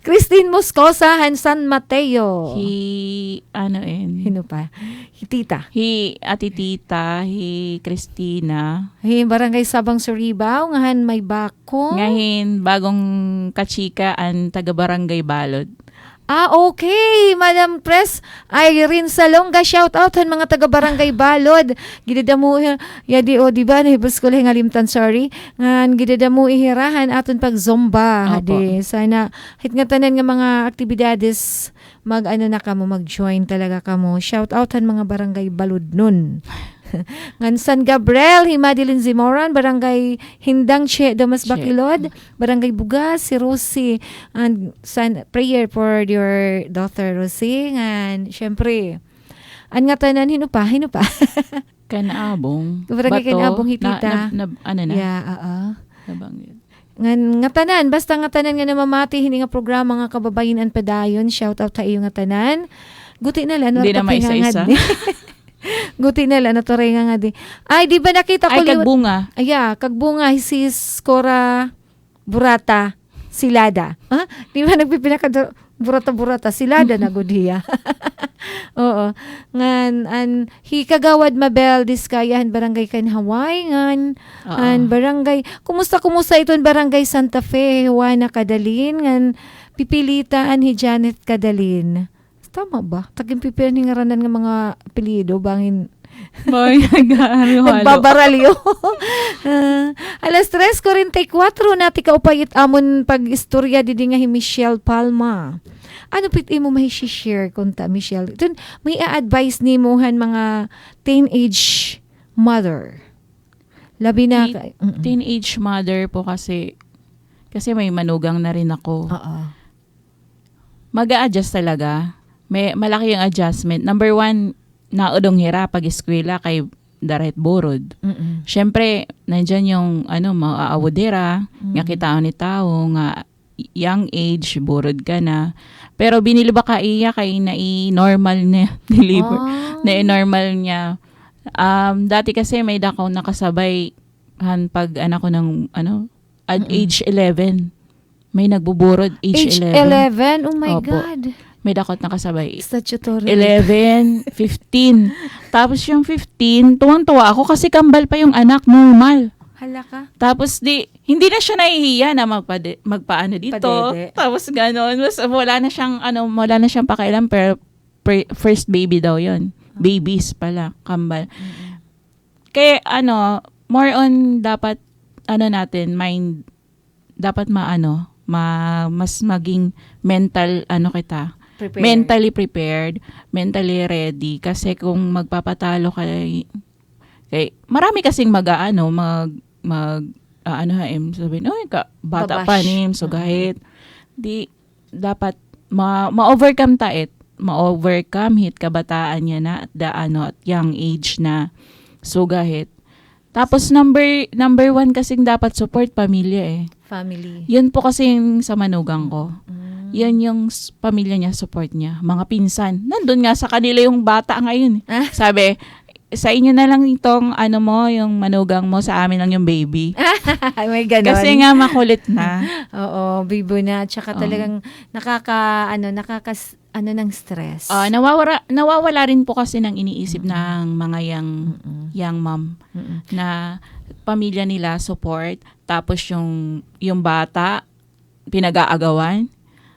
Christine Moscosa han San Mateo. Sino pa? Tita. Ati Tita, Christina. Barangay Sabang Suribao, ngahan may bako. Ngahin, bagong kachika ang taga-barangay Balod. Okay, Madam Press. Irene Salonga, shout out han mga taga-barangay Balod. Gidadamu, yadi o, diba, nahibos ko lang halimtan, sorry. Ngan, gidadamu ihirahan aton pag zomba. Opo. Hadi, sana, hit nga tanan nga mga aktibidades, mag-join talaga kamo. Shout out han mga barangay Balod nun. Ngan San Gabriel, Himadilin Zimoran, Barangay Hindang Damas Bakilod, Barangay Bugas, si Rosie, and prayer for your daughter Rosie, and syempre, an nga tanan, hino pa? Kanaabong. Barangay Kanaabong, hitita. Yeah, nabanggit. Nga tanan, basta nga tanan nga namamati, hindi nga programa nga kababayin an padayon, shout out ta iyo nga tanan. Guti na lang, hindi na maisa-isa. Guti na lang, naturay nga di. Ay, di ba nakita ko? Kagbunga. Kagbunga, si Skora Burata, Silada. Di ba nagpipinaka Burata, Silada na gudhiya. Oo. Ngan, kagawad Mabel, Diskayahan, Barangay Kanhaway, ngan, Barangay, kumusta iton Barangay Santa Fe, Juana Kadalin, ngan, pipilitaan hi Janet Kadalin. Tama ba? Taging pipilan hingaranan ng mga apelyido, bangin nagbabaralyo. Alas 3:44 nati kaupayit amon pag-istorya didi nga hi Michelle Palma. Ano piti mo mahi-share kunta Michelle? Ito, may a-advise ni mohan mga teenage mother. Labi na teenage mother po kasi may manugang na rin ako. Mag-a-adjust talaga. May malaki yung adjustment. Number 1, naudong hira pag eskwela kay daret borod. Syempre, nandyan yung maaawodera, nga kitao ni tao, nga young age, borod ka na. Pero binili ba ka iya kay normal niya, deliver, normal niya. Dati kasi may dakaw nakasabay pag anak ko ng at age 11. May nagbuborod age 11. Oh my Opo. God. May dakot nakasabay. Statutory. 11, 15. Tapos yung 15, tuwang-tuwa ako kasi kambal pa yung anak, normal. Hala ka. Tapos hindi na siya nahihiya na magpaano dito. Padede. Tapos gano'n. Wala na siyang pakailan, pero first baby daw yon. Babies pala, kambal. Kaya more on dapat natin, mind, dapat mas maging mental kita. Mentally prepared, mentally ready. Kasi kung magpapatalo kay marami kasing sabihin, bata pa nim, so kahit di dapat ma-overcome ma-overcome hit kabataan niya na at young age na sugahit. Tapos number 1 kasing dapat support pamilya Family. Yun po kasing sa manugang ko. Yan yung pamilya niya, support niya. Mga pinsan. Nandun nga sa kanila yung bata ngayon. Sabi, sa inyo na lang itong yung manugang mo, sa amin lang yung baby. May ganon. Kasi nga makulit na. Oo, bibo na. Tsaka talagang ng stress. Nawawala rin po kasi ng iniisip ng mga young mom na pamilya nila support, tapos yung bata pinag-aagawan.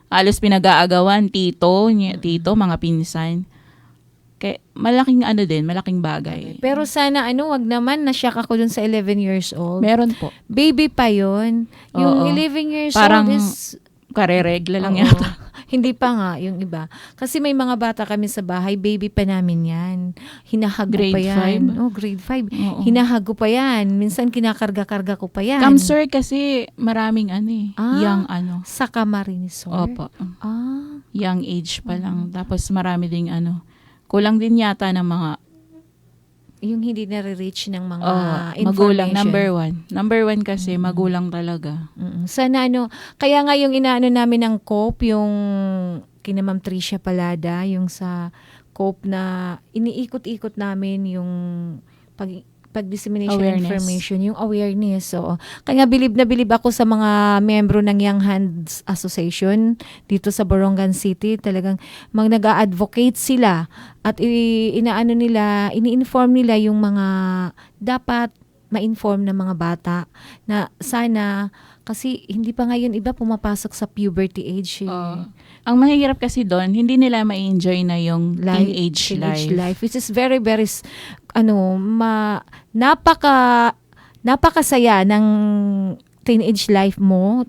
Alos pinag-aagawan, tito, mga pinsan. Kaya malaking bagay. Pero sana wag naman na-shock ako dun sa 11 years old. Meron po. Baby pa yun. Yung 11 years parang old is kareregla lang yata. Hindi pa nga yung iba. Kasi may mga bata kami sa bahay, baby pa namin yan. Hinahago Grade pa yan. 5? Grade 5. Oo. Hinahago pa yan. Minsan kinakarga-karga ko pa yan. Kamsur kasi maraming young Sa Camarines Sur? Opo. Young age pa lang. Tapos marami ding kulang din yata ng mga yung hindi na-reach ng mga magulang. information. Number 1 kasi magulang talaga. Sana kaya nga yung inaano namin ng COPE, yung kina Ma'am Tricia Palada, yung sa COPE na iniikot-ikot namin yung pag-dissemination Awareness. information, yung awareness. So, kaya bilib na bilib ako sa mga membro ng Young Hands Association dito sa Borongan City. Talagang nag-a-advocate sila at ini-inform nila yung mga dapat ma-inform ng mga bata na sana, kasi hindi pa ngayon iba pumapasok sa puberty age. Ang mahirap kasi doon, hindi nila ma-enjoy na yung teenage life. Which is very, very, napakasaya ng teenage life mo,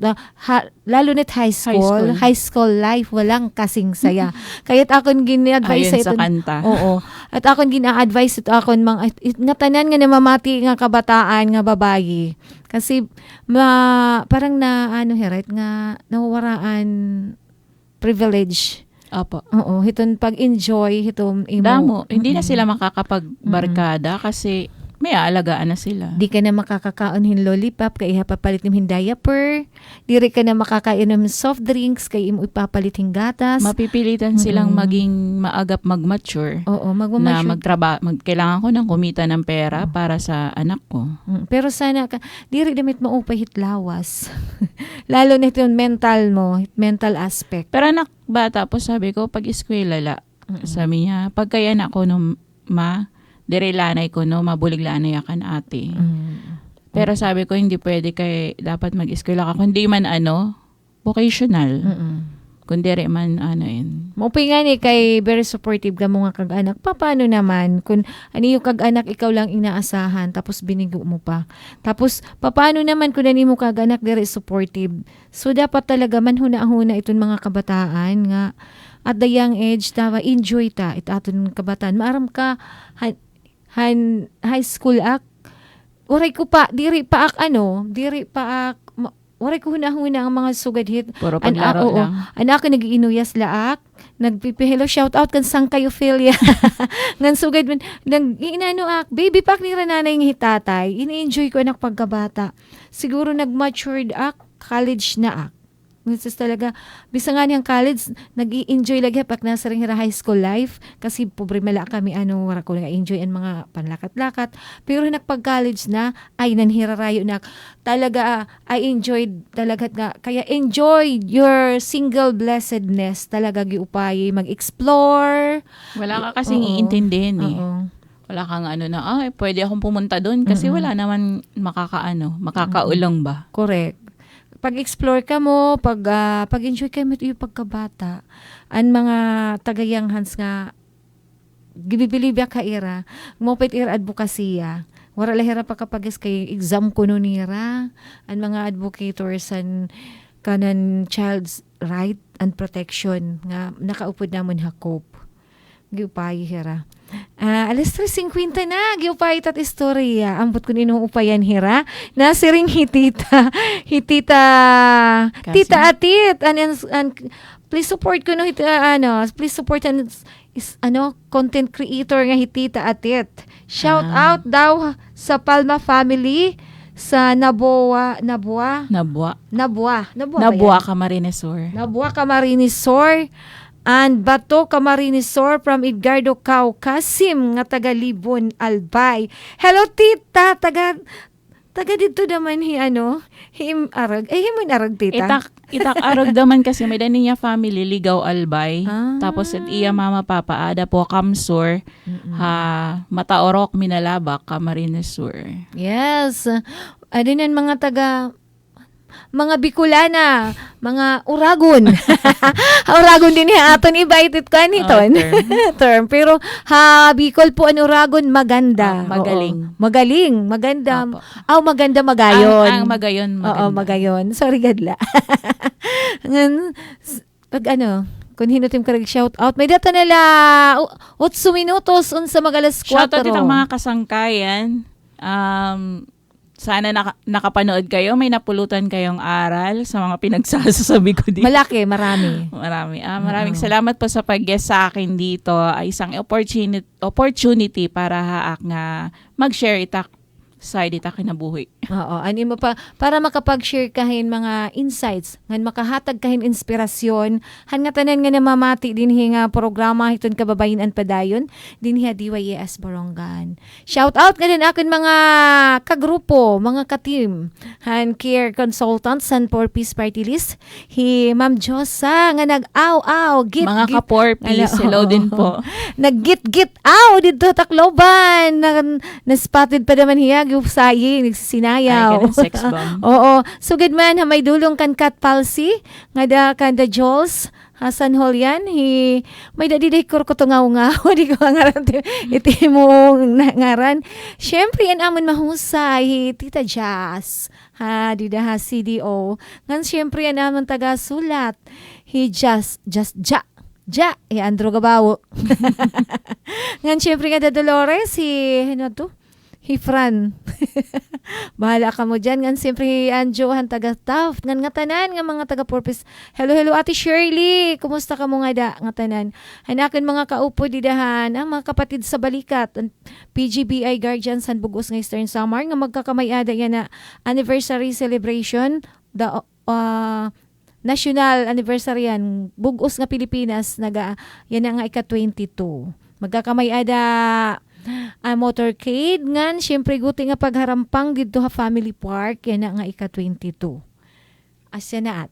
lalo na't high school life, walang kasing saya. Kaya't akong gina-advise Ayon sa kanta. Oo. At akong gina-advise ito akong nga tanan nga namamati nga kabataan nga babayi. Kasi parang nga nawawaraan privilege. Opo. Oo, hiton pag-enjoy, hiton imo. Damo, hindi na sila makakapagbarkada kasi may aalagaan na sila. Di ka na makakakaon hin lollipop kay ipapalit ng diaper. Diri ka na makakainom ng soft drinks kay imo ipapalit ng gatas. Mapipilitan silang maging maagap mag-mature. Oo, Na kailangan ko ng kumita ng pera para sa anak ko. Pero sana ka, diri damit maupay hitlawas. Lalo na ito yung mental aspect. Pero anak bata po, sabi ko, pag eskwela sabi niya, pagkaya na ako nung dire lanay ko no, mabulig lanay akan ate. Pero sabi ko, hindi pwede dapat mag-eskwela ka. Kundi man vocational. Kundi man Maupay nga ni kay very supportive ka mo nga kag-anak. Paano naman kung yung kag-anak ikaw lang inaasahan tapos binigo mo pa. Tapos paano naman kung mo kag-anak very supportive. So dapat talaga manhuna-huna itong mga kabataan nga at the young age enjoy ta itaton kabataan. Maaram ka high school waray ko pa diri pa waray ko hunahuna ang mga sugad hit. Puro paglaro lang. Anak ko nag-iinuyas laak. Nagpipihelo, shout out kan sang kayo Philia. Ngan sugad man, baby pack ni rananay ng hitatay. Ini-enjoy ko anak pagkabata. Siguro nag-matured college na This is talaga, bisa nga niyang college, nag-i-enjoy lagi pag nasa ring high school life. Kasi pobre mala kami, wala ko nag-enjoy ang mga panlakat-lakat. Pero nakpag-college na, ay nanhirarayo na. Talaga, I enjoyed talaga nga. Kaya enjoy your single blessedness. Talaga giupay, mag-explore. Wala ka kasing iintindihin Wala kang pwede akong pumunta doon kasi wala naman makakaulang ba? Correct. Pag-explore ka mo, pag-enjoy ka mo yung pagkabata, ang mga tagayang hands nga, gibibilibya ka ira, mopet ira advokasya, wala lahira pa kapag kay exam ko nira, ang mga advocators and kanan child's right and protection, nga nakaupod namon hakop. Giupay hira. Alas 3:50 na, giupay tat istorya. Ambot ko ninong upayan hira. Nasiring hitita. Tita Atit. Please support ko no please support content creator nga hitita Atit. Shout out daw sa Palma family sa Nabua Camarines Sur. And Bato Camarines Sur from Edgardo Kasim nga taga Libon Albay. Hello tita, taga dito naman him arag. Himon arag tita. Itak arag daman kasi may dani niya family Ligaw Albay. Tapos at iya mama papa ada po Kamsur Mataorok Minalabak Camarines Sur. Yes. Adinan mga Bicolana, mga Uragon. Uragon din aton invited ka niton. Term. Pero Bicol po ang Uragon maganda. Magaling, maganda. Maganda magayon. Ang magayon maganda. Oo, magayon. Sorry gadla. Pag kung hinutim ka shout out, may data nila 8 minutos unsa magalas 4. Shout out itong mga kasangkayan. Sana nakapanood kayo, may napulutan kayong aral sa mga pinagsasabi ko dito. Malaki, marami. Maraming salamat po sa pag-guest sa akin dito. Isang opportunity para haak nga mag-share itak side ita kinabuhi. Oo, ani mo pa para makapag-share kahin mga insights, ngan makahatag kahin inspirasyon, han nga tanan nga namamati dinhi nga programa hiton kababayen-an padayon dinhi DYES Borongan. Shout out nga din akon mga kagrupo, mga ka-team, han care consultants san for Peace Party List, hi Ma'am Josa nga nag-aw git Mga git- ka-porpies, hello din po. Nag-git dito Tacloban. Na-spotted pa naman hiya saying nagsisinayaw. Ay, ganun, sex bomb. Oo. So good man ha may dulong kan cat palsy nga da kan da Jules Hasan Holyan may dadiday ko nga di ko ngaran iti mo ngaran. Syempre yan amon mahusay Tita Jazz ha di da ha CDO ngan syempre yan amon taga sulat just Andro Gabawo. Ngan syempre nga da Dolores ano to? Fran. Bahala ka mo dyan. Ngan siyempre Anjo han taga Taft. Ngan nga tanan nga mga taga Purpose. Hello Ate Shirley. Kumusta ka mo nga da nga tanan? Hanakin mga kaupo didahan ang mga kapatid sa balikat. Ang PGBI Guardians han Bugos nga Eastern Samar nga magkakamay-ada yan na anniversary celebration. National anniversary yan. Bugos nga Pilipinas yan nga ika-22. Magkakamay-ada motorcade ngan syempre guti nga pagharampang dito ha family park yan na nga ika-22 asya na at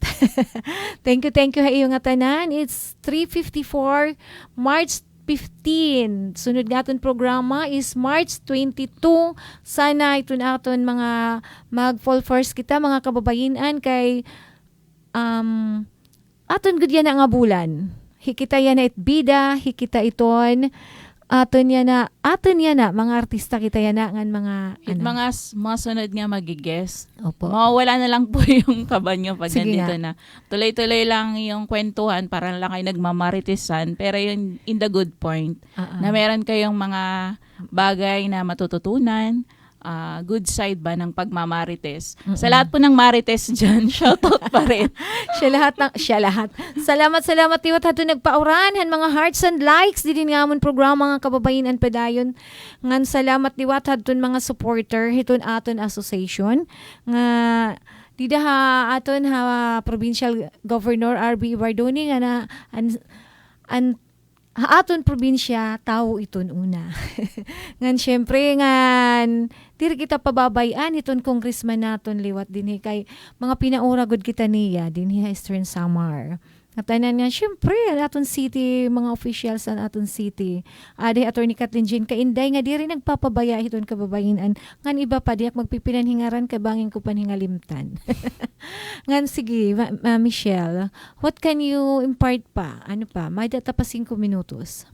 thank you ha iyo nga tanan. It's 3:54 March 15 sunod nga aton programa is March 22 sana iton aton mga mag fall first kita mga kababayin-an kay aton gud yan nga bulan hikita yan na itbida hikita iton aton yan na mga artista kita yan na ngan mga Mga sunod nga magigest. Opo. Mawawala na lang po yung kaba nyo pag Sige nandito nga. na. Tuloy-tuloy lang yung kwentuhan, parang lang kayo nagmamaritisan, pero yun in the good point, na meron kayong mga bagay na matututunan, good side ba ng pagmamarites. Sa lahat po ng marites dyan, shoutout pa rin. Siya lahat. Salamat tiwat hato nagpauran han mga hearts and likes din nga amon programa nga kababayen-an padayon. Ngan salamat tiwat hato mga supporter hiton aton association nga dida ha aton ha provincial governor RB Bardoni nga na aton probinsya tao iton una. Ngan syempre ngan diri kita pababayan iton congressman naton liwat dinhi kay mga pinaura gud kita niya dinhi sa Eastern Samar. Katanan nga syempre aton city mga officials sa aton city. Ade Attorney Kathleen Jean kainday nga diri nagpapabaya iton kababayen-an ngan iba pa diak magpipinanhingaran kay bangin ko panhingalimtan. Ngan sige Michelle, what can you impart pa? Ano pa? May data pa 5 minutos.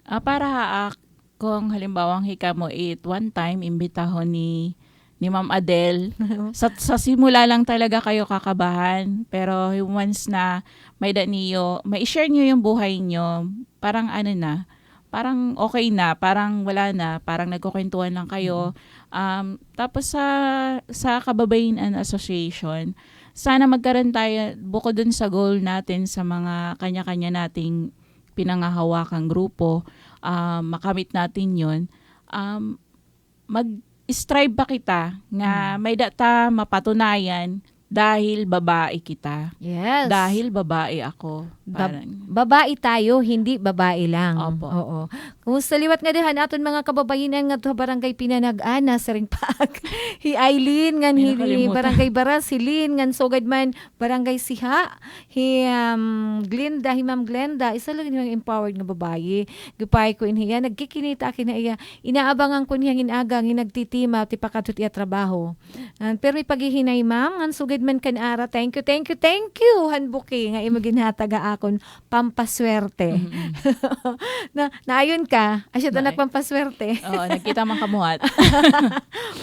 Para kung halimbawang hika mo one time imbitahon ni Ma'am Adele. sa simula lang talaga kayo kakabahan, pero once na may share niyo yung buhay niyo, parang parang okay na, parang wala na, parang nagkukwentuhan lang kayo. Tapos sa Kababayen-an Association, sana magkaroon tayo, bukod dun sa goal natin sa mga kanya-kanya nating pinangahawakang grupo, makamit natin yun, mag-strive ba kita nga may data mapatunayan dahil babae kita. Yes. Dahil babae ako. Babae tayo, hindi babae lang. Opo. Oo. Kumusta liwat nga dihan aton mga kababayenan nga to barangay Pinanag-ana sa Ringpag. Hi Eileen ngan hi barangay Baras, si Lynn ngan sugad man barangay Siha. Hi Glenda, hi Ma'am Glenda, isa lang yung empowered nga babae. Gupay ko inhiya nagkikinita kina iya. Inaabangan ko niya inaga nagtitima ti pakadto iya trabaho. Pero may paghihinay ma'am ngan sugad man kan ara. Thank you hanbuki nga imaginhataga akon pampaswerte. Naayon ka, asya ta nagpampaswerte. Oo, nagkita man kamuhat.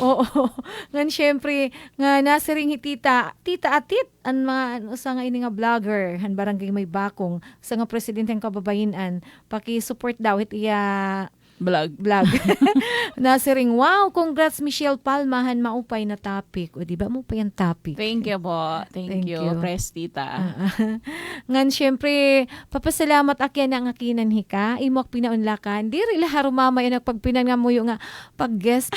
Oo. Ngan syempre nga nasiring tita atit an mga usa nga ini nga vlogger han barangay may bakong sa nga presidente ng kababayen-an paki-support daw it iya Vlog. Nasiring, wow, congrats Michelle Palmahan, maupay na topic. O di ba mo pa yung topic? Thank you po. Thank you. Press tita. Ngan syempre, papasalamat akyan ang akinan hika, imok pinaunlakan. Di rin harumama yung nagpagpinangamuyo nga pag-guest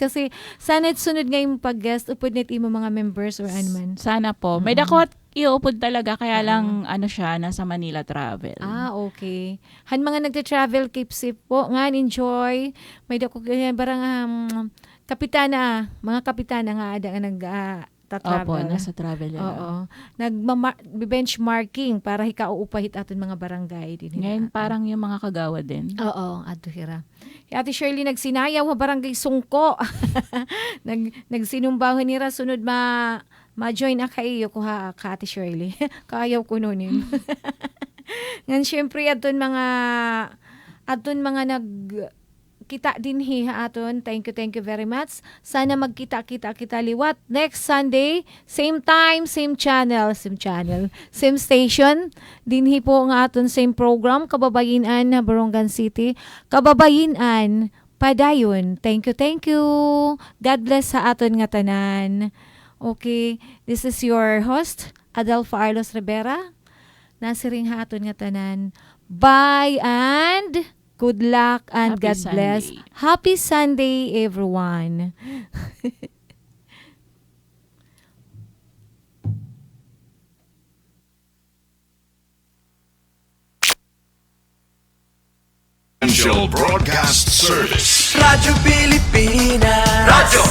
kasi sana'y sunod nga yung pag-guest, upod net imo mga members or anuman. Sana po. May dakot iupod talaga, kaya lang siya, nasa Manila travel. Okay. Han mga nagta-travel, keep safe po. Ngan, enjoy. May dako barang kapitana, mga kapitana nga ada nga nag-travel. Opo, nasa travel yan. Oo. Nag-benchmarking para hikauupahit aton mga barangay din. Ngayon parang yung mga kagawa din. Oo, ato hira. Ate Shirley nagsinayaw wa barangay Sungko. Nagsinumbawon nira sunod ma-join kayo ko ha ka Ate Shirley. Kayaw ko nunin. Ngan syempre aton mga kita din aton. Thank you very much. Sana magkita kita liwat next Sunday, same time, same channel, same station. Dinhi po nga aton same program, Kababayinan na Borongan City. Kababayinan padayon. Thank you. God bless sa aton nga tanan. Okay, this is your host, Adelfa Arlos Rivera. Nasiring ha aton nga tanan. Bye and good luck and Happy God bless. Sunday. Happy Sunday, everyone. Essential Broadcast Service Radyo Pilipinas. Radyo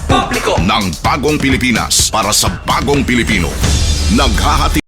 Publiko ng Bagong Pilipinas para sa Bagong Pilipino. Naghahati